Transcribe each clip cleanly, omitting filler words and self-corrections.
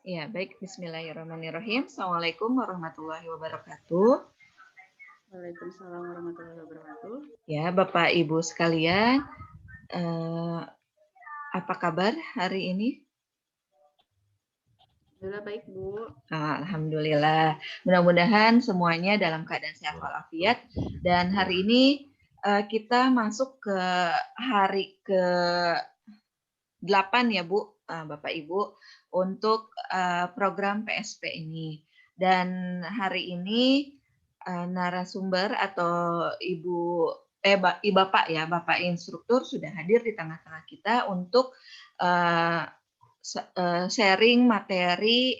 Ya, baik. Bismillahirrahmanirrahim. Assalamualaikum warahmatullahi wabarakatuh. Waalaikumsalam warahmatullahi wabarakatuh. Ya, Bapak Ibu sekalian, apa kabar hari ini? Alhamdulillah baik, Bu. Alhamdulillah. Mudah-mudahan semuanya dalam keadaan sehat walafiat. Dan hari ini kita masuk ke hari ke-8 ya, Bu, Bapak Ibu, untuk program PSP ini. Dan hari ini narasumber atau Bapak ya, Bapak instruktur sudah hadir di tengah-tengah kita untuk sharing materi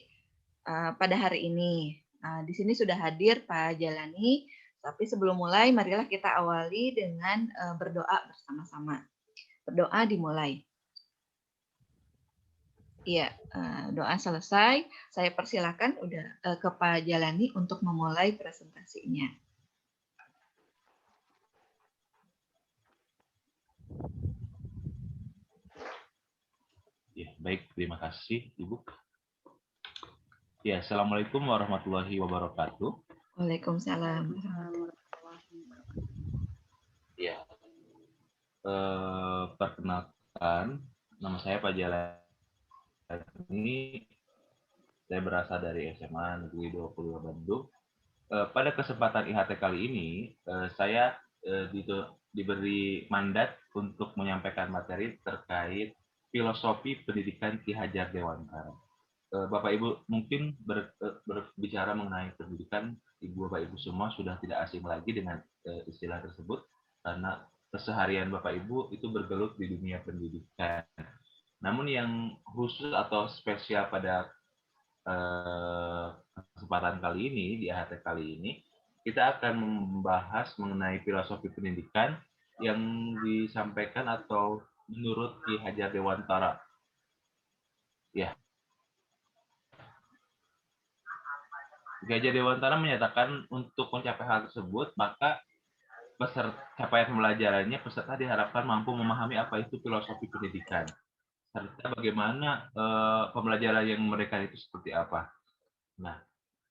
pada hari ini. Di sini sudah hadir Pak Jalani, tapi sebelum mulai marilah kita awali dengan berdoa bersama-sama. Berdoa dimulai. Iya, doa selesai. Saya persilakan ke Pak Jalani untuk memulai presentasinya. Ya, baik, terima kasih Ibu. Ya, Assalamualaikum warahmatullahi wabarakatuh. Waalaikumsalam. Ya, perkenalkan, nama saya Pak Jalani. Saya berasal dari SMA Negeri 22 Bandung. Pada kesempatan IHT kali ini, saya diberi mandat untuk menyampaikan materi terkait filosofi pendidikan Ki Hajar Dewantara. Bapak Ibu mungkin berbicara mengenai pendidikan, Bapak Ibu semua sudah tidak asing lagi dengan istilah tersebut karena keseharian Bapak Ibu itu bergelut di dunia pendidikan. Namun yang khusus atau spesial pada kesempatan kali ini, di AHT kali ini, kita akan membahas mengenai filosofi pendidikan yang disampaikan atau menurut Ki Hajar Dewantara. Ya. Ki Hajar Dewantara menyatakan untuk mencapai hal tersebut, maka capaian pembelajarannya peserta diharapkan mampu memahami apa itu filosofi pendidikan, serta bagaimana pembelajaran yang mereka itu seperti apa. Nah,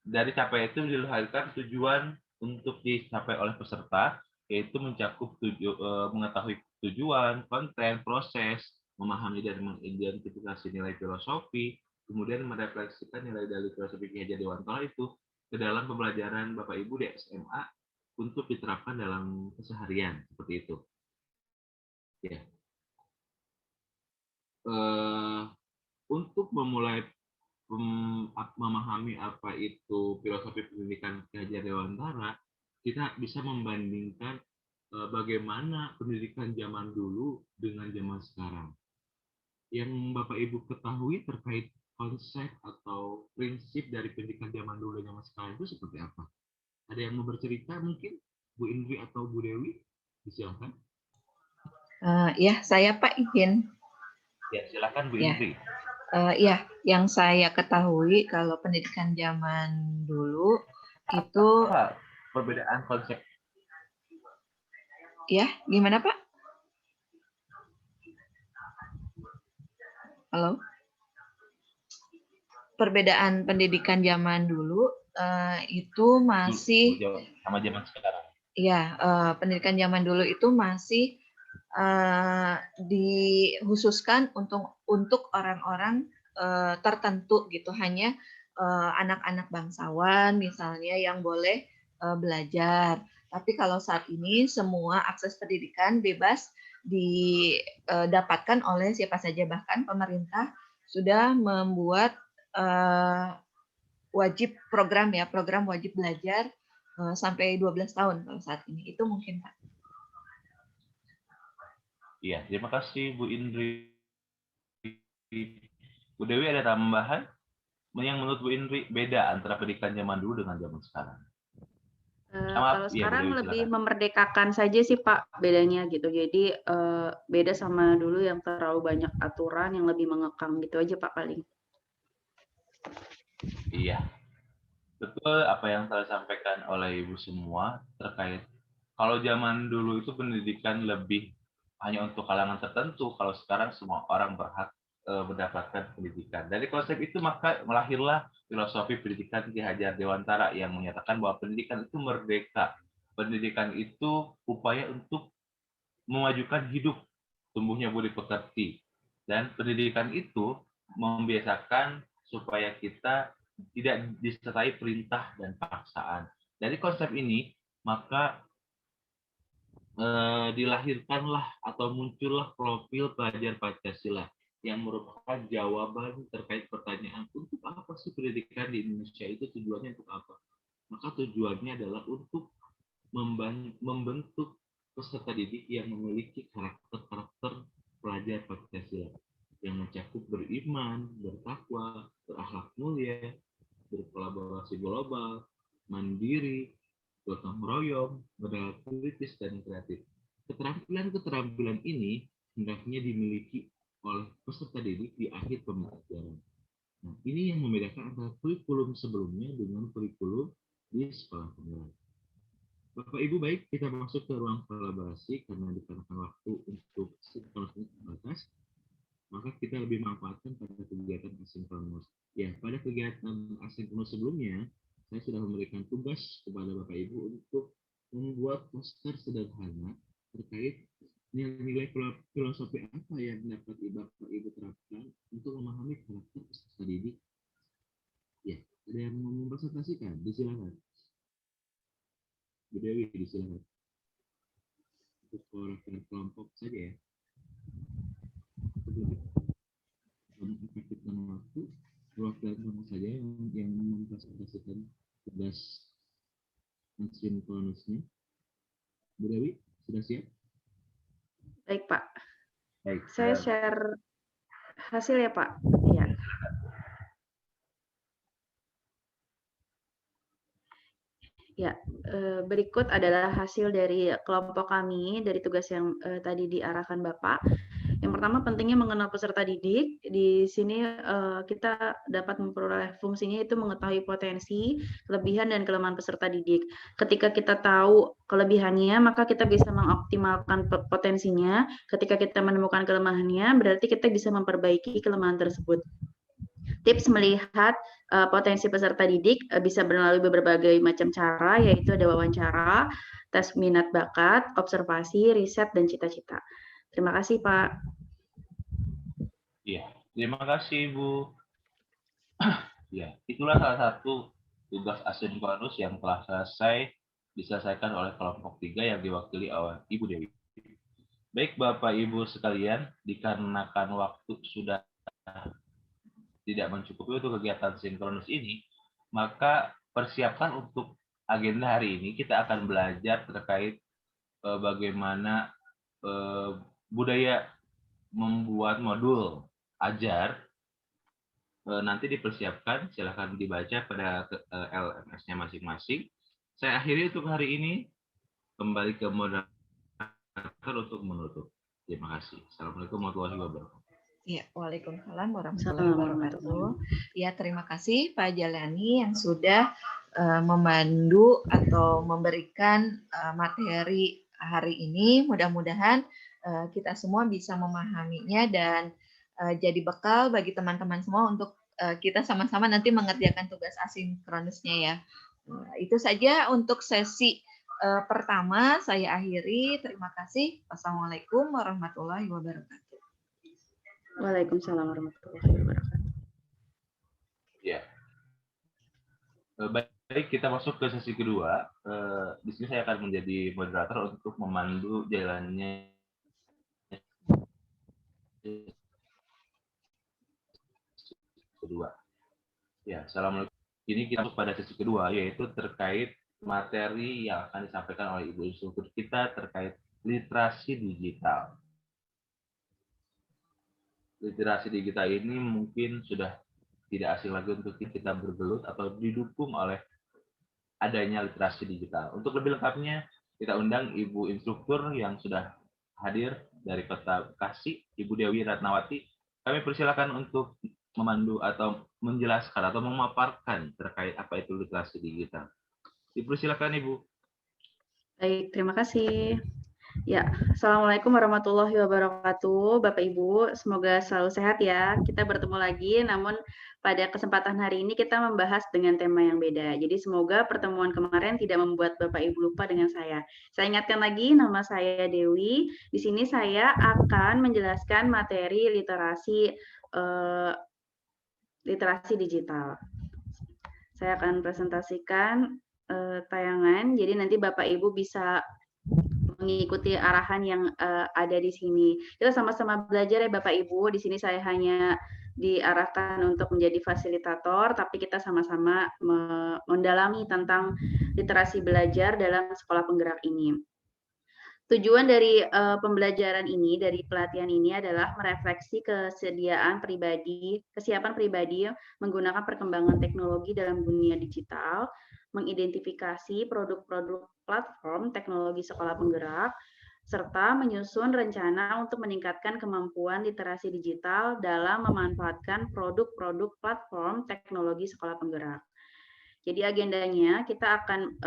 dari capaian itu dilahirkan tujuan untuk dicapai oleh peserta, yaitu mencakup mengetahui tujuan, konten, proses, memahami dan mengidentifikasi nilai filosofi, kemudian merefleksikan nilai dari filosofi Ki Hajar Dewantara itu ke dalam pembelajaran Bapak Ibu di SMA untuk diterapkan dalam keseharian, seperti itu. Ya. Untuk memulai memahami apa itu filosofi pendidikan Ki Hajar Dewantara, kita bisa membandingkan bagaimana pendidikan zaman dulu dengan zaman sekarang. Yang Bapak Ibu ketahui terkait konsep atau prinsip dari pendidikan zaman dulu dan zaman sekarang itu seperti apa? Ada yang mau bercerita mungkin? Bu Indri atau Bu Dewi? Silakan. Ya, saya Pak izin. Ya, silakan Bu Indri. Ya, yang saya ketahui kalau pendidikan zaman dulu itu perbedaan konsep. Ya, gimana Pak? Halo? Perbedaan pendidikan zaman dulu itu masih sama zaman sekarang. Ya, pendidikan zaman dulu itu masih dikhususkan untuk orang-orang tertentu gitu, hanya anak-anak bangsawan misalnya yang boleh belajar. Tapi kalau saat ini semua akses pendidikan bebas didapatkan oleh siapa saja, bahkan pemerintah sudah membuat program wajib belajar sampai 12 tahun kalau saat ini. Itu mungkin Pak. Iya, terima kasih Bu Indri. Bu Dewi ada tambahan? Yang menurut Bu Indri beda antara pendidikan zaman dulu dengan zaman sekarang? Kalau sekarang lebih memerdekakan saja sih Pak bedanya gitu. Jadi beda sama dulu yang terlalu banyak aturan yang lebih mengekang gitu aja Pak paling. Iya, betul apa yang telah disampaikan oleh Ibu semua terkait kalau zaman dulu itu pendidikan lebih hanya untuk kalangan tertentu, kalau sekarang semua orang berhak mendapatkan pendidikan. Dari konsep itu maka melahirlah filosofi pendidikan Ki Hajar Dewantara yang menyatakan bahwa pendidikan itu merdeka. Pendidikan itu upaya untuk memajukan hidup, tumbuhnya budi pekerti. Dan pendidikan itu membiasakan supaya kita tidak disertai perintah dan paksaan. Dari konsep ini, maka dilahirkanlah atau muncullah profil pelajar Pancasila yang merupakan jawaban terkait pertanyaan untuk apa sih pendidikan di Indonesia itu tujuannya untuk apa? Maka tujuannya adalah untuk membentuk peserta didik yang memiliki karakter-karakter pelajar Pancasila yang mencakup beriman, bertakwa, berakhlak mulia, berkolaborasi global, mandiri, gotong royong, berdialog kritis, dan kreatif. Keterampilan-keterampilan ini hendaknya dimiliki oleh peserta didik di akhir pembelajaran. Nah, ini yang membedakan antara kurikulum sebelumnya dengan kurikulum di sekolah penggerak. Bapak Ibu, baik, kita masuk ke ruang kolaborasi karena dikarenakan waktu untuk sinkronis terbatas, maka kita lebih manfaatkan pada kegiatan asinkronus. Ya, pada kegiatan asinkronus sebelumnya, saya sudah memberikan tugas kepada Bapak Ibu untuk membuat poster sederhana terkait nilai-nilai filosofi apa yang dapat Bapak Ibu terapkan untuk memahami karakter peserta didik. Ya, ada yang mau mempresentasikan? Disilakan. Bu Dewi, disilakan. Untuk perwakilan kelompok saja ya. Efektif dan waktu, perwakilan kelompok saja yang mempresentasikan tugas asinkronusnya. Bu Dewi, sudah siap? Baik, Pak. Baik. Saya share hasil ya, Pak. Ya. Ya, berikut adalah hasil dari kelompok kami dari tugas yang tadi diarahkan Bapak. Yang pertama, pentingnya mengenal peserta didik. Di sini kita dapat memperoleh fungsinya itu mengetahui potensi, kelebihan, dan kelemahan peserta didik. Ketika kita tahu kelebihannya, maka kita bisa mengoptimalkan potensinya. Ketika kita menemukan kelemahannya, berarti kita bisa memperbaiki kelemahan tersebut. Tips melihat potensi peserta didik bisa melalui berbagai macam cara, yaitu ada wawancara, tes minat bakat, observasi, riset, dan cita-cita. Terima kasih, Pak. Iya, terima kasih, Bu. Ya, itulah salah satu tugas asinkronus yang telah selesai diselesaikan oleh kelompok 3 yang diwakili oleh Ibu Dewi. Baik, Bapak Ibu sekalian, dikarenakan waktu sudah tidak mencukupi untuk kegiatan sinkronus ini, maka persiapkan untuk agenda hari ini kita akan belajar terkait bagaimana budaya membuat modul ajar. Nanti dipersiapkan, silahkan dibaca pada LMS-nya masing-masing. Saya akhiri untuk hari ini, kembali ke moderator untuk menutup. Terima kasih. Assalamualaikum warahmatullahi wabarakatuh. Ya, waalaikumsalam warahmatullahi wabarakatuh. Ya, terima kasih Pak Jalani yang sudah memandu atau memberikan materi hari ini. Mudah-mudahan kita semua bisa memahaminya dan jadi bekal bagi teman-teman semua untuk kita sama-sama nanti mengerjakan tugas asinkronusnya ya. Itu saja untuk sesi pertama saya akhiri. Terima kasih. Wassalamualaikum warahmatullahi wabarakatuh. Waalaikumsalam warahmatullahi wabarakatuh. Ya. Baik, kita masuk ke sesi kedua. Di sini saya akan menjadi moderator untuk memandu jalannya kedua. Ya, assalamualaikum. Ini kita masuk pada sesi kedua, yaitu terkait materi yang akan disampaikan oleh Ibu Instruktur kita terkait literasi digital. Literasi digital ini mungkin sudah tidak asing lagi untuk kita bergelut atau didukung oleh adanya literasi digital. Untuk lebih lengkapnya, kita undang Ibu Instruktur yang sudah hadir dari Kota Bekasi, Ibu Dewi Ratnawati. Kami persilakan untuk memandu atau menjelaskan atau memaparkan terkait apa itu literasi digital. Dipersilakan, Ibu. Baik, terima kasih. Ya, Assalamualaikum warahmatullahi wabarakatuh, Bapak Ibu. Semoga selalu sehat ya. Kita bertemu lagi, namun pada kesempatan hari ini kita membahas dengan tema yang beda. Jadi semoga pertemuan kemarin tidak membuat Bapak Ibu lupa dengan saya. Saya ingatkan lagi, nama saya Dewi. Di sini saya akan menjelaskan materi literasi digital. Saya akan presentasikan tayangan, jadi nanti Bapak Ibu bisa mengikuti arahan yang ada di sini. Kita sama-sama belajar ya Bapak Ibu. Di sini saya hanya diarahkan untuk menjadi fasilitator, tapi kita sama-sama mendalami tentang literasi belajar dalam sekolah penggerak ini. Tujuan dari pembelajaran ini, dari pelatihan ini adalah merefleksi kesiapan pribadi menggunakan perkembangan teknologi dalam dunia digital, mengidentifikasi produk-produk platform teknologi sekolah penggerak, serta menyusun rencana untuk meningkatkan kemampuan literasi digital dalam memanfaatkan produk-produk platform teknologi sekolah penggerak. Jadi agendanya kita akan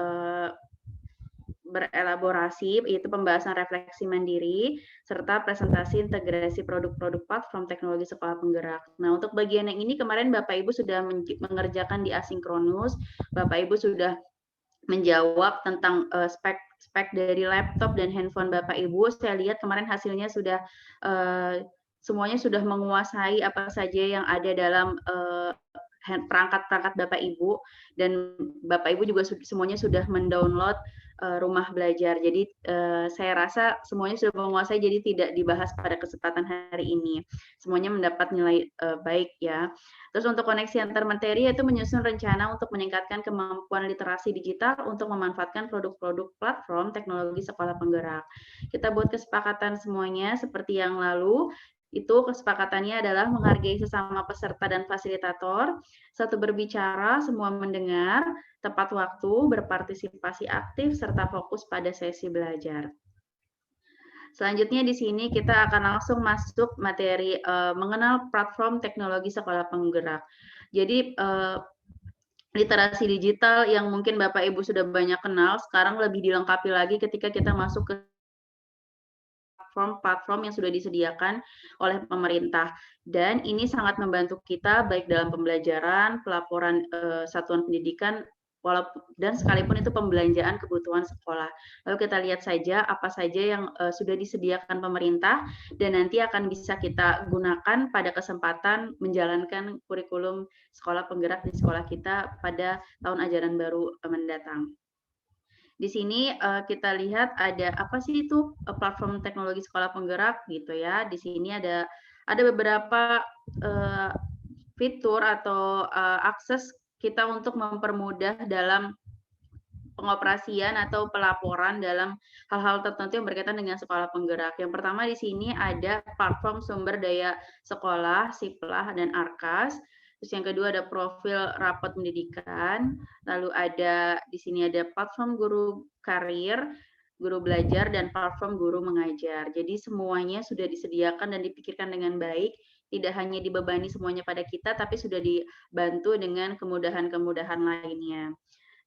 berelaborasi, yaitu pembahasan refleksi mandiri, serta presentasi integrasi produk-produk platform teknologi sekolah penggerak. Nah, untuk bagian yang ini kemarin Bapak Ibu sudah mengerjakan di asinkronus, Bapak Ibu sudah menjawab tentang spek dari laptop dan handphone Bapak Ibu. Saya lihat kemarin hasilnya sudah semuanya sudah menguasai apa saja yang ada dalam perangkat-perangkat Bapak Ibu, dan Bapak Ibu juga semuanya sudah mendownload rumah belajar. Jadi saya rasa semuanya sudah menguasai, jadi tidak dibahas pada kesempatan hari ini. Semuanya mendapat nilai baik ya. Terus untuk koneksi antar materi yaitu menyusun rencana untuk meningkatkan kemampuan literasi digital untuk memanfaatkan produk-produk platform teknologi sekolah penggerak. Kita buat kesepakatan semuanya seperti yang lalu. Itu kesepakatannya adalah menghargai sesama peserta dan fasilitator, satu berbicara, semua mendengar, tepat waktu, berpartisipasi aktif, serta fokus pada sesi belajar. Selanjutnya di sini kita akan langsung masuk materi mengenal platform teknologi sekolah penggerak. Jadi literasi digital yang mungkin Bapak Ibu sudah banyak kenal, sekarang lebih dilengkapi lagi ketika kita masuk ke platform yang sudah disediakan oleh pemerintah, dan ini sangat membantu kita baik dalam pembelajaran, pelaporan satuan pendidikan, dan sekalipun itu pembelanjaan kebutuhan sekolah. Lalu kita lihat saja apa saja yang sudah disediakan pemerintah dan nanti akan bisa kita gunakan pada kesempatan menjalankan kurikulum sekolah penggerak di sekolah kita pada tahun ajaran baru mendatang. Di sini kita lihat ada apa sih itu platform teknologi sekolah penggerak gitu ya. Di sini ada beberapa fitur atau akses kita untuk mempermudah dalam pengoperasian atau pelaporan dalam hal-hal tertentu yang berkaitan dengan sekolah penggerak. Yang pertama di sini ada platform sumber daya sekolah, Siplah dan Arkas. Terus yang kedua ada profil rapot pendidikan, lalu ada di sini ada platform guru karir, guru belajar, dan platform guru mengajar. Jadi semuanya sudah disediakan dan dipikirkan dengan baik, tidak hanya dibebani semuanya pada kita, tapi sudah dibantu dengan kemudahan-kemudahan lainnya.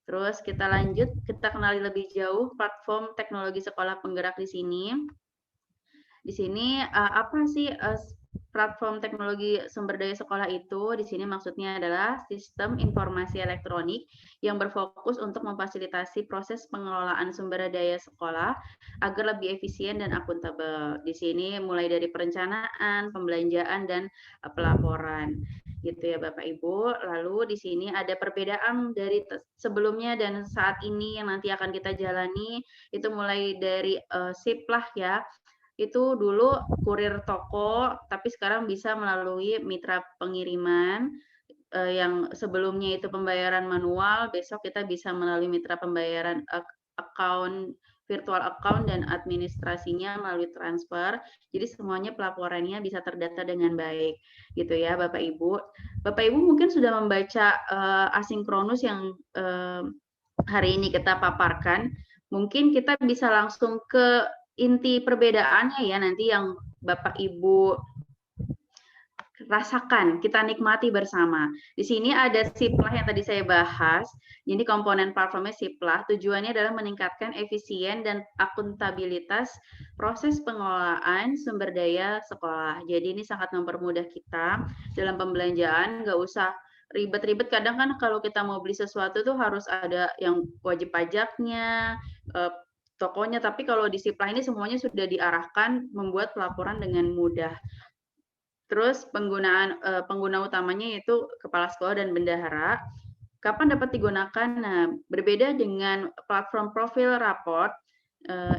Terus kita lanjut, kita kenali lebih jauh platform teknologi sekolah penggerak di sini. Di sini apa sih platform teknologi sumber daya sekolah itu? Di sini maksudnya adalah sistem informasi elektronik yang berfokus untuk memfasilitasi proses pengelolaan sumber daya sekolah agar lebih efisien dan akuntabel. Di sini mulai dari perencanaan, pembelanjaan, dan pelaporan. Gitu ya Bapak Ibu. Lalu di sini ada perbedaan dari sebelumnya dan saat ini yang nanti akan kita jalani, itu mulai dari Siplah ya. Itu dulu kurir toko, tapi sekarang bisa melalui mitra pengiriman, yang sebelumnya itu pembayaran manual, besok kita bisa melalui mitra pembayaran account, virtual account, dan administrasinya melalui transfer. Jadi semuanya pelaporannya bisa terdata dengan baik, gitu ya Bapak Ibu. Bapak Ibu mungkin sudah membaca asinkronus yang hari ini kita paparkan. Mungkin kita bisa langsung ke inti perbedaannya ya, nanti yang Bapak Ibu rasakan, kita nikmati bersama. Di sini ada Siplah yang tadi saya bahas. Jadi komponen platformnya Siplah, tujuannya adalah meningkatkan efisien dan akuntabilitas proses pengelolaan sumber daya sekolah. Jadi ini sangat mempermudah kita dalam pembelanjaan, nggak usah ribet-ribet. Kadang kan kalau kita mau beli sesuatu tuh harus ada yang wajib pajaknya, tokonya, tapi kalau di Siplah ini semuanya sudah diarahkan membuat pelaporan dengan mudah. Terus pengguna utamanya yaitu kepala sekolah dan bendahara. Kapan dapat digunakan? Nah, berbeda dengan platform profil raport,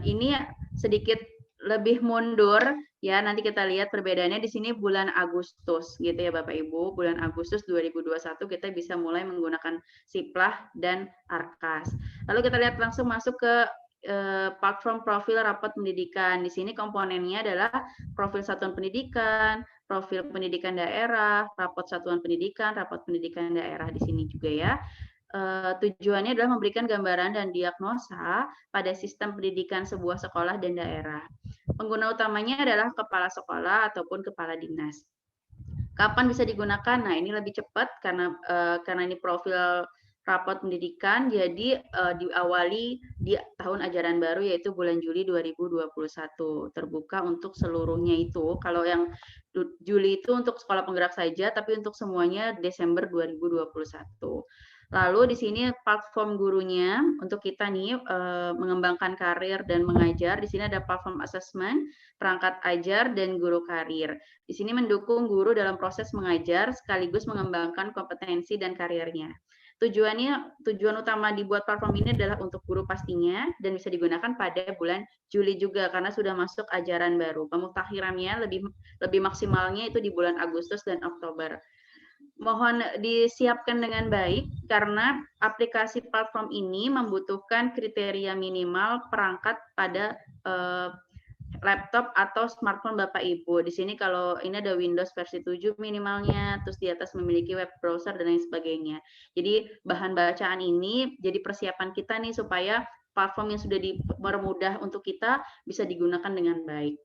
ini sedikit lebih mundur ya. Nanti kita lihat perbedaannya di sini bulan Agustus gitu ya Bapak Ibu. Bulan Agustus 2021 kita bisa mulai menggunakan Siplah dan Arkas. Lalu kita lihat langsung masuk ke platform profil raport pendidikan. Di sini komponennya adalah profil satuan pendidikan, profil pendidikan daerah, raport satuan pendidikan, raport pendidikan daerah di sini juga ya. Tujuannya adalah memberikan gambaran dan diagnosa pada sistem pendidikan sebuah sekolah dan daerah. Pengguna utamanya adalah kepala sekolah ataupun kepala dinas. Kapan bisa digunakan? Nah, ini lebih cepat karena ini profil raport pendidikan, jadi diawali di tahun ajaran baru yaitu bulan Juli 2021. Terbuka untuk seluruhnya itu. Kalau yang Juli itu untuk sekolah penggerak saja, tapi untuk semuanya Desember 2021. Lalu di sini platform gurunya untuk kita nih mengembangkan karir dan mengajar. Di sini ada platform assessment, perangkat ajar, dan guru karir. Di sini mendukung guru dalam proses mengajar sekaligus mengembangkan kompetensi dan karirnya. Tujuan utama dibuat platform ini adalah untuk guru pastinya dan bisa digunakan pada bulan Juli juga karena sudah masuk ajaran baru. Pemutakhirannya lebih maksimalnya itu di bulan Agustus dan Oktober. Mohon disiapkan dengan baik karena aplikasi platform ini membutuhkan kriteria minimal perangkat pada laptop atau smartphone Bapak Ibu. Di sini kalau ini ada Windows versi 7 minimalnya, terus di atas memiliki web browser dan lain sebagainya. Jadi bahan bacaan ini jadi persiapan kita nih supaya platform yang sudah dipermudah untuk kita bisa digunakan dengan baik.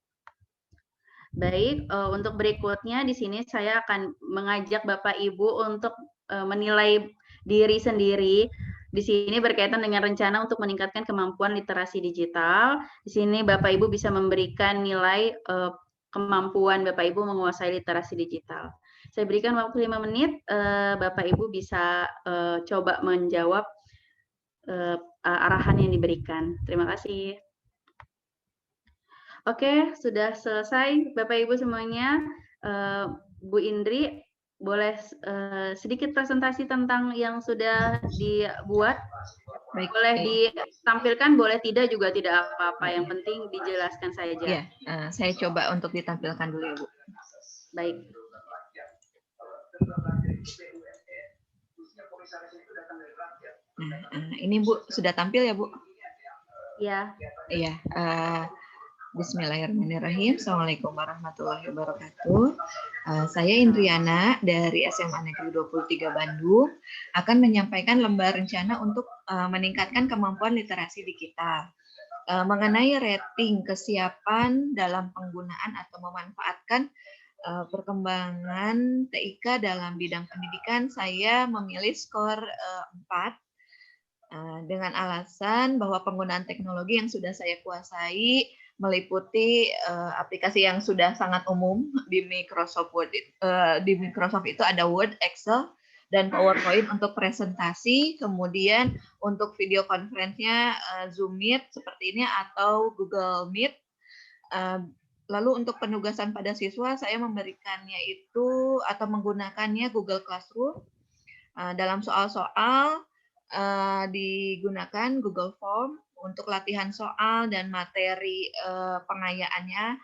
Baik, untuk berikutnya di sini saya akan mengajak Bapak Ibu untuk menilai diri sendiri. Di sini berkaitan dengan rencana untuk meningkatkan kemampuan literasi digital. Di sini Bapak Ibu bisa memberikan nilai kemampuan Bapak Ibu menguasai literasi digital. Saya berikan waktu 5 menit, Bapak Ibu bisa coba menjawab arahan yang diberikan. Terima kasih. Oke, sudah selesai Bapak Ibu semuanya. Bu Indri, boleh sedikit presentasi tentang yang sudah dibuat? Baik, boleh ditampilkan, boleh tidak juga tidak apa-apa. Yang penting dijelaskan saja. Ya, saya coba untuk ditampilkan dulu ya Bu. Baik. Nah, ini Bu sudah tampil ya Bu? Iya. Iya. Bismillahirrahmanirrahim. Assalamualaikum warahmatullahi wabarakatuh. Saya Indriana dari SMA Negeri 23 Bandung akan menyampaikan lembar rencana untuk meningkatkan kemampuan literasi digital. Mengenai rating kesiapan dalam penggunaan atau memanfaatkan perkembangan TIK dalam bidang pendidikan, saya memilih skor 4 dengan alasan bahwa penggunaan teknologi yang sudah saya kuasai meliputi aplikasi yang sudah sangat umum di Microsoft Word. Di Microsoft itu ada Word, Excel, dan PowerPoint untuk presentasi. Kemudian untuk video conference-nya Zoom Meet seperti ini atau Google Meet. Lalu untuk penugasan pada siswa saya memberikannya itu atau menggunakannya Google Classroom. Dalam soal-soal digunakan Google Form. Untuk latihan soal dan materi pengayaannya,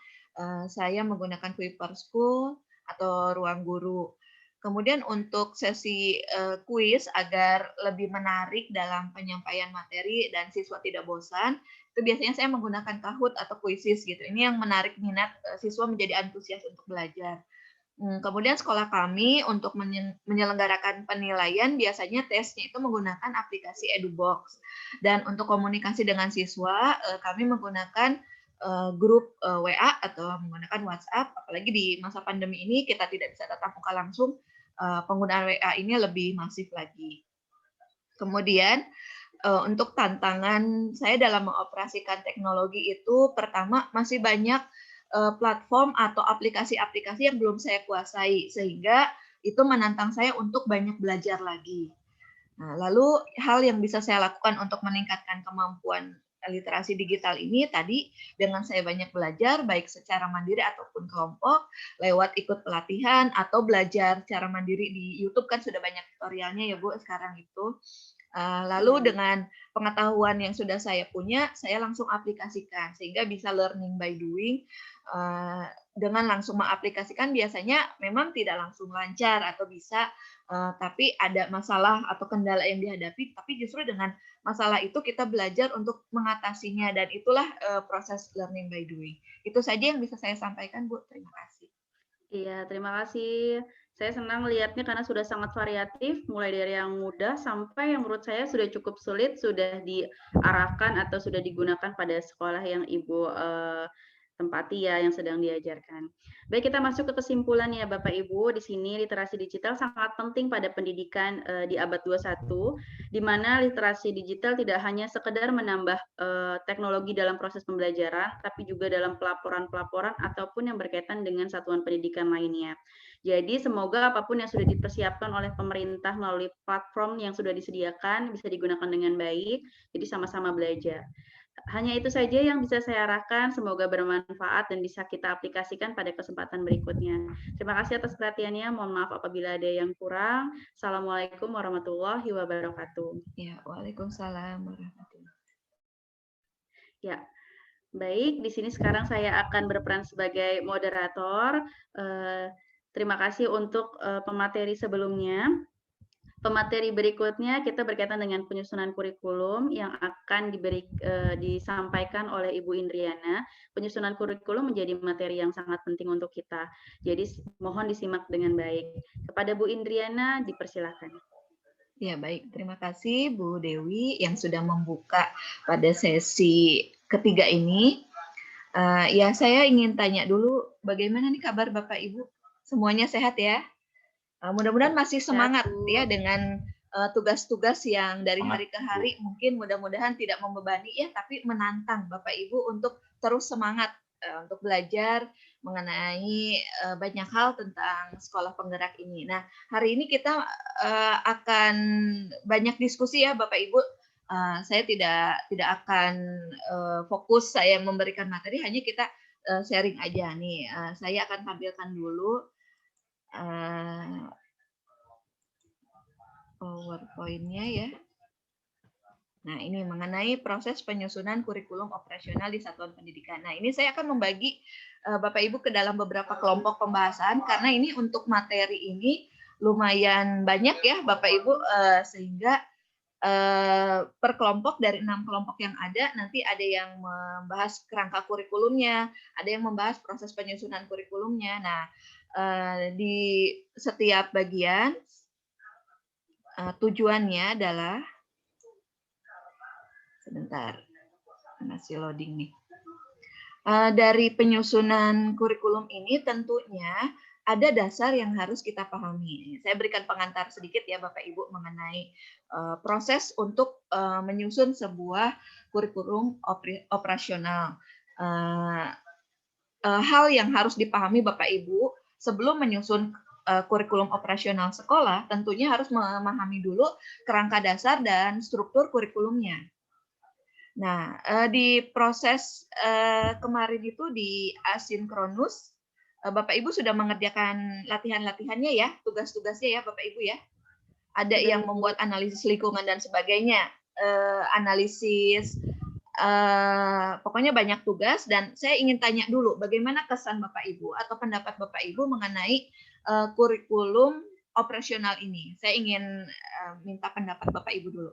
saya menggunakan Kuiper School atau Ruang Guru. Kemudian untuk sesi kuis agar lebih menarik dalam penyampaian materi dan siswa tidak bosan, itu biasanya saya menggunakan Kahoot atau Quizzes gitu. Ini yang menarik minat siswa menjadi antusias untuk belajar. Kemudian sekolah kami untuk menyelenggarakan penilaian biasanya tesnya itu menggunakan aplikasi EduBox. Dan untuk komunikasi dengan siswa kami menggunakan grup WA atau menggunakan WhatsApp. Apalagi di masa pandemi ini kita tidak bisa tatap muka langsung, penggunaan WA ini lebih masif lagi. Kemudian untuk tantangan saya dalam mengoperasikan teknologi itu, pertama masih banyak platform atau aplikasi-aplikasi yang belum saya kuasai, sehingga itu menantang saya untuk banyak belajar lagi. Nah, lalu hal yang bisa saya lakukan untuk meningkatkan kemampuan literasi digital ini tadi dengan saya banyak belajar baik secara mandiri ataupun kelompok lewat ikut pelatihan atau belajar secara mandiri di YouTube, kan sudah banyak tutorialnya ya Bu sekarang itu. Lalu dengan pengetahuan yang sudah saya punya, saya langsung aplikasikan sehingga bisa learning by doing. Dengan langsung mengaplikasikan biasanya memang tidak langsung lancar atau bisa, tapi ada masalah atau kendala yang dihadapi, tapi justru dengan masalah itu kita belajar untuk mengatasinya, dan itulah proses learning by doing. Itu saja yang bisa saya sampaikan, Bu. Terima kasih. Iya, terima kasih. Saya senang lihatnya karena sudah sangat variatif, mulai dari yang mudah sampai yang menurut saya sudah cukup sulit, sudah diarahkan atau sudah digunakan pada sekolah yang Ibu tempati ya, yang sedang diajarkan. Baik, kita masuk ke kesimpulan ya Bapak Ibu. Di sini literasi digital sangat penting pada pendidikan di abad 21, di mana literasi digital tidak hanya sekedar menambah teknologi dalam proses pembelajaran, tapi juga dalam pelaporan-pelaporan ataupun yang berkaitan dengan satuan pendidikan lainnya. Jadi semoga apapun yang sudah dipersiapkan oleh pemerintah melalui platform yang sudah disediakan bisa digunakan dengan baik, jadi sama-sama belajar. Hanya itu saja yang bisa saya arahkan, semoga bermanfaat dan bisa kita aplikasikan pada kesempatan berikutnya. Terima kasih atas perhatiannya, mohon maaf apabila ada yang kurang. Assalamualaikum warahmatullahi wabarakatuh. Ya, waalaikumsalam warahmatullahi wabarakatuh. Ya, baik, di sini sekarang saya akan berperan sebagai moderator. Terima kasih untuk pemateri sebelumnya. Pemateri berikutnya kita berkaitan dengan penyusunan kurikulum yang akan disampaikan oleh Ibu Indriana. Penyusunan kurikulum menjadi materi yang sangat penting untuk kita. Jadi mohon disimak dengan baik. Kepada Bu Indriana dipersilakan. Ya, baik. Terima kasih Bu Dewi yang sudah membuka pada sesi ketiga ini. Ya, saya ingin tanya dulu, bagaimana nih kabar Bapak Ibu? Semuanya sehat ya? Mudah-mudahan masih semangat ya dengan tugas-tugas yang dari hari ke hari mungkin mudah-mudahan tidak membebani ya, tapi menantang Bapak Ibu untuk terus semangat untuk belajar mengenai banyak hal tentang sekolah penggerak ini. Nah, hari ini kita akan banyak diskusi ya Bapak Ibu. Saya tidak akan fokus saya memberikan materi, hanya kita sharing aja nih. Saya akan tampilkan dulu PowerPoint-nya ya. Nah, ini mengenai proses penyusunan kurikulum operasional di satuan pendidikan. Nah, ini saya akan membagi Bapak Ibu ke dalam beberapa kelompok pembahasan, karena ini untuk materi ini lumayan banyak ya Bapak Ibu, sehingga per kelompok dari 6 kelompok yang ada, nanti ada yang membahas kerangka kurikulumnya, ada yang membahas proses penyusunan kurikulumnya. Nah, di setiap bagian tujuannya adalah, sebentar, masih loading nih. Dari penyusunan kurikulum ini tentunya ada dasar yang harus kita pahami. Saya berikan pengantar sedikit ya Bapak Ibu mengenai proses untuk menyusun sebuah kurikulum operasional. Hal yang harus dipahami Bapak Ibu sebelum menyusun kurikulum operasional sekolah, tentunya harus memahami dulu kerangka dasar dan struktur kurikulumnya. Nah, di proses kemarin itu di asinkronus, Bapak Ibu sudah mengerjakan latihan-latihannya ya, tugas-tugasnya ya Bapak Ibu ya. Ada yang membuat analisis lingkungan dan sebagainya, analisis, pokoknya banyak tugas, dan saya ingin tanya dulu bagaimana kesan Bapak Ibu atau pendapat Bapak Ibu mengenai kurikulum operasional ini. Saya ingin minta pendapat Bapak Ibu dulu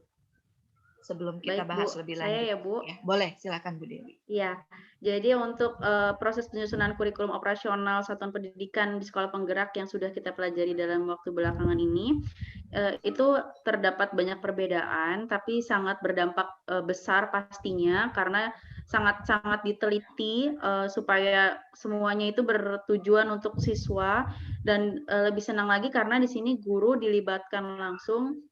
sebelum kita bahas lebih lanjut. Saya ya Bu. Ya, boleh, silakan Bu Dewi. Ya, jadi untuk proses penyusunan kurikulum operasional satuan pendidikan di sekolah penggerak yang sudah kita pelajari dalam waktu belakangan ini, itu terdapat banyak perbedaan, tapi sangat berdampak besar pastinya, karena sangat-sangat diteliti supaya semuanya itu bertujuan untuk siswa, dan lebih senang lagi karena di sini guru dilibatkan langsung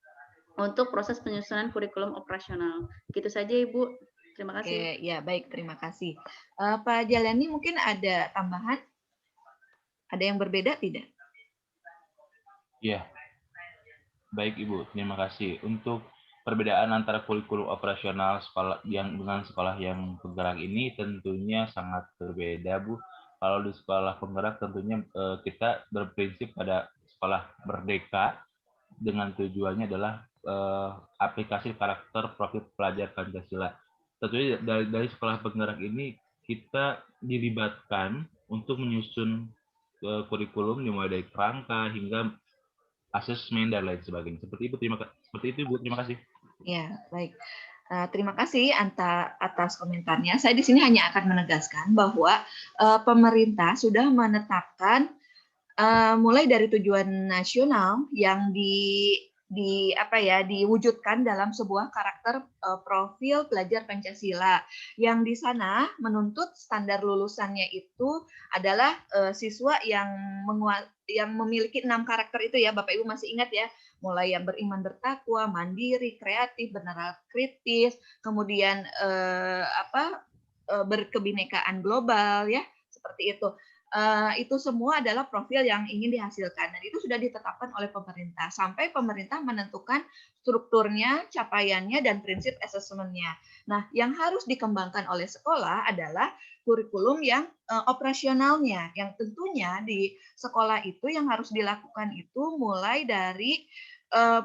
untuk proses penyusunan kurikulum operasional. Gitu saja Ibu. Terima kasih. Oke, ya baik, terima kasih. Pak Jalani mungkin ada tambahan? Ada yang berbeda tidak? Iya, baik Ibu, terima kasih. Untuk perbedaan antara kurikulum operasional sekolah yang dengan sekolah yang penggerak ini tentunya sangat berbeda, Bu. Kalau di sekolah penggerak tentunya kita berprinsip pada sekolah merdeka dengan tujuannya adalah aplikasi karakter profil pelajar Pancasila. Tentunya dari sekolah penggerak ini kita dilibatkan untuk menyusun kurikulum dimulai dari kerangka hingga asesmen dan lain sebagainya. Seperti itu Bu. Terima kasih. Ya, baik. Terima kasih atas komentarnya. Saya di sini hanya akan menegaskan bahwa pemerintah sudah menetapkan mulai dari tujuan nasional yang diwujudkan dalam sebuah karakter profil pelajar Pancasila, yang di sana menuntut standar lulusannya itu adalah siswa yang memiliki 6 karakter itu ya, Bapak Ibu masih ingat ya, mulai yang beriman bertakwa, mandiri, kreatif, beneran kritis, kemudian berkebinekaan global ya, seperti itu. Itu semua adalah profil yang ingin dihasilkan, dan itu sudah ditetapkan oleh pemerintah sampai pemerintah menentukan strukturnya, capaiannya, dan prinsip asesmennya. Nah, yang harus dikembangkan oleh sekolah adalah kurikulum yang operasionalnya, yang tentunya di sekolah itu yang harus dilakukan itu mulai dari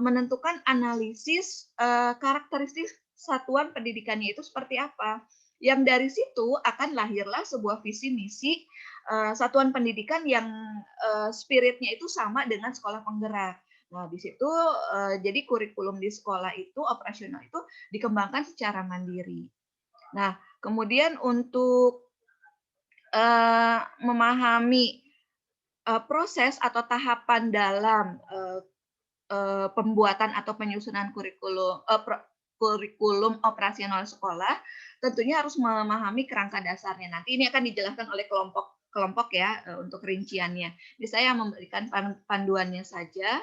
menentukan analisis karakteristik satuan pendidikannya itu seperti apa. Yang dari situ akan lahirlah sebuah visi misi satuan pendidikan yang spiritnya itu sama dengan sekolah penggerak. Nah, di situ jadi kurikulum di sekolah itu operasional itu dikembangkan secara mandiri. Nah, kemudian untuk memahami proses atau tahapan dalam pembuatan atau penyusunan kurikulum operasional sekolah, tentunya harus memahami kerangka dasarnya. Nanti ini akan dijelaskan oleh kelompok ya untuk rinciannya. Jadi saya memberikan panduannya saja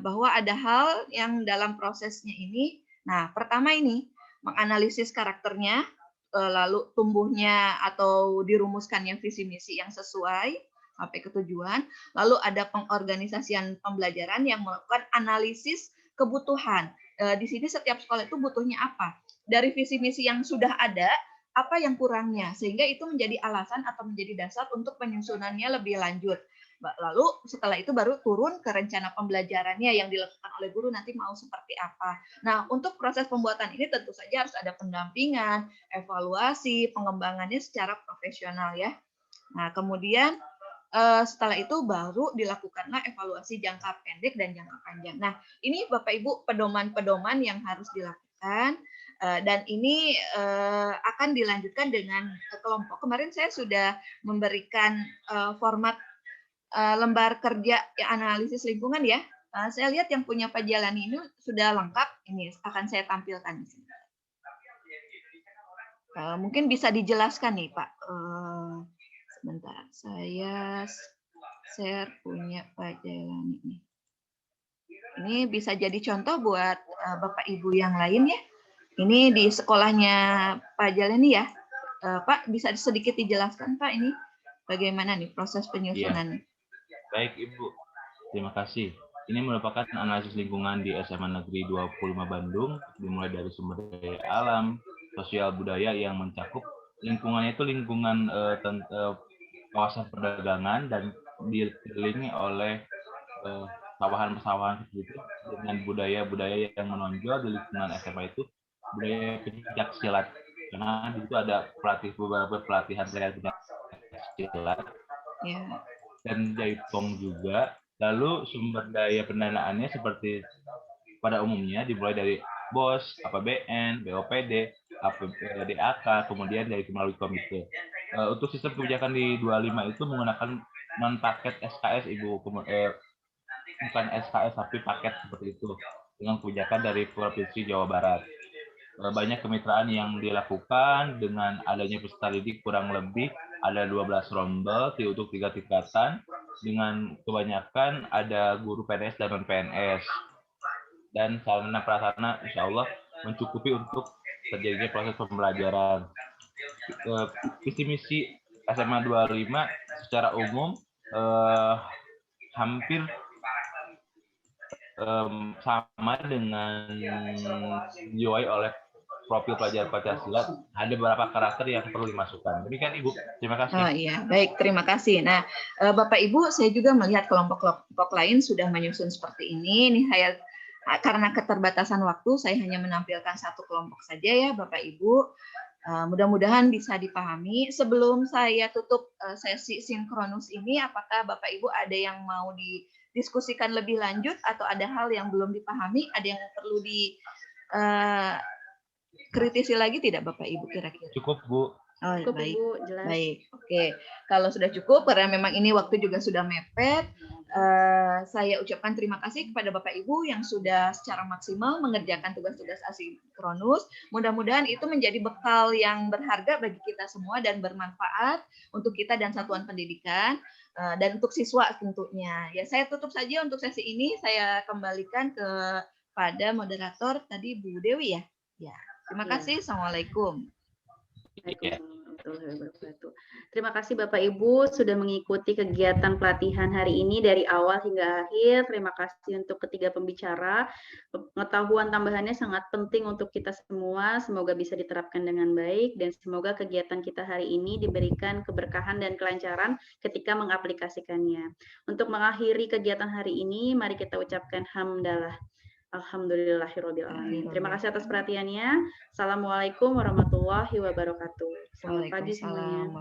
bahwa ada hal yang dalam prosesnya ini. Nah, pertama ini menganalisis karakternya, lalu tumbuhnya atau dirumuskannya visi misi yang sesuai sampai ke tujuan. Lalu ada pengorganisasian pembelajaran yang melakukan analisis kebutuhan. Di sini setiap sekolah itu butuhnya apa? Dari visi misi yang sudah ada, apa yang kurangnya, sehingga itu menjadi alasan atau menjadi dasar untuk penyusunannya lebih lanjut. Lalu setelah itu baru turun ke rencana pembelajarannya yang dilakukan oleh guru nanti mau seperti apa. Nah, untuk proses pembuatan ini tentu saja harus ada pendampingan, evaluasi, pengembangannya secara profesional ya. Nah, kemudian setelah itu baru dilakukanlah evaluasi jangka pendek dan jangka panjang. Nah, ini Bapak Ibu pedoman-pedoman yang harus dilakukan. Dan ini akan dilanjutkan dengan kelompok. Kemarin saya sudah memberikan format lembar kerja analisis lingkungan ya. Saya lihat yang punya Pak Jalani ini sudah lengkap. Ini akan saya tampilkan di sini. Mungkin bisa dijelaskan nih Pak. Sebentar, saya share punya Pak Jalani nih. Ini bisa jadi contoh buat Bapak Ibu yang lain ya. Ini di sekolahnya Pak Jalani ya. Pak, bisa sedikit dijelaskan Pak ini bagaimana nih proses penyusunannya? Ya. Baik Ibu, terima kasih. Ini merupakan analisis lingkungan di SMA Negeri 25 Bandung, dimulai dari sumber daya alam, sosial budaya yang mencakup lingkungannya itu lingkungan kawasan perdagangan dan dikelilingi oleh pesawahan-pesawahan itu dengan budaya-budaya yang menonjol di lingkungan SMA itu budaya pencak silat, karena di situ ada beberapa pelatihan pencak silat dan jaipong juga. Lalu sumber daya pendanaannya seperti pada umumnya dimulai dari BOS, APBN, BOPD, DAK, kemudian dari melalui komite. Untuk sistem kebijakan di 25 itu menggunakan non-paket SKS Ibu, bukan SKS tapi paket seperti itu dengan kebijakan dari Provinsi Jawa Barat. banyak kemitraan yang dilakukan dengan adanya peserta didik kurang lebih ada 12 rombel untuk 3 tingkatan dengan kebanyakan ada guru PNS dan non-PNS. Dan sarana prasarana insya Allah mencukupi untuk terjadinya proses pembelajaran. Visi misi SMA 25 secara umum hampir sama dengan diwai oleh profil pelajar Pancasila. Ada beberapa karakter yang perlu dimasukkan. Demikian Ibu, terima kasih. Oh iya, baik, terima kasih. Nah, Bapak Ibu, saya juga melihat kelompok-kelompok lain sudah menyusun seperti ini. Ini saya karena keterbatasan waktu, saya hanya menampilkan satu kelompok saja ya, Bapak Ibu. Mudah-mudahan bisa dipahami. Sebelum saya tutup sesi sinkronus ini, apakah Bapak Ibu ada yang mau didiskusikan lebih lanjut atau ada hal yang belum dipahami, ada yang perlu dikritisi lagi tidak Bapak Ibu kira-kira? Cukup Bu. Oh, Cukup baik. Ibu, jelas. Baik, oke. Kalau sudah cukup, karena memang ini waktu juga sudah mepet, saya ucapkan terima kasih kepada Bapak Ibu yang sudah secara maksimal mengerjakan tugas-tugas asinkronus. Mudah-mudahan itu menjadi bekal yang berharga bagi kita semua dan bermanfaat untuk kita dan satuan pendidikan dan untuk siswa tentunya. Ya, saya tutup saja untuk sesi ini. Saya kembalikan kepada moderator tadi Bu Dewi ya. Ya, terima kasih. Assalamualaikum. Waalaikumsalam warahmatullahi wabarakatuh. Terima kasih Bapak Ibu sudah mengikuti kegiatan pelatihan hari ini dari awal hingga akhir. Terima kasih untuk ketiga pembicara. Pengetahuan tambahannya sangat penting untuk kita semua. Semoga bisa diterapkan dengan baik dan semoga kegiatan kita hari ini diberikan keberkahan dan kelancaran ketika mengaplikasikannya. Untuk mengakhiri kegiatan hari ini, mari kita ucapkan hamdalah. Alhamdulillahirrahmanirrahim. Terima kasih atas perhatiannya. Assalamualaikum warahmatullahi wabarakatuh. Selamat pagi semuanya.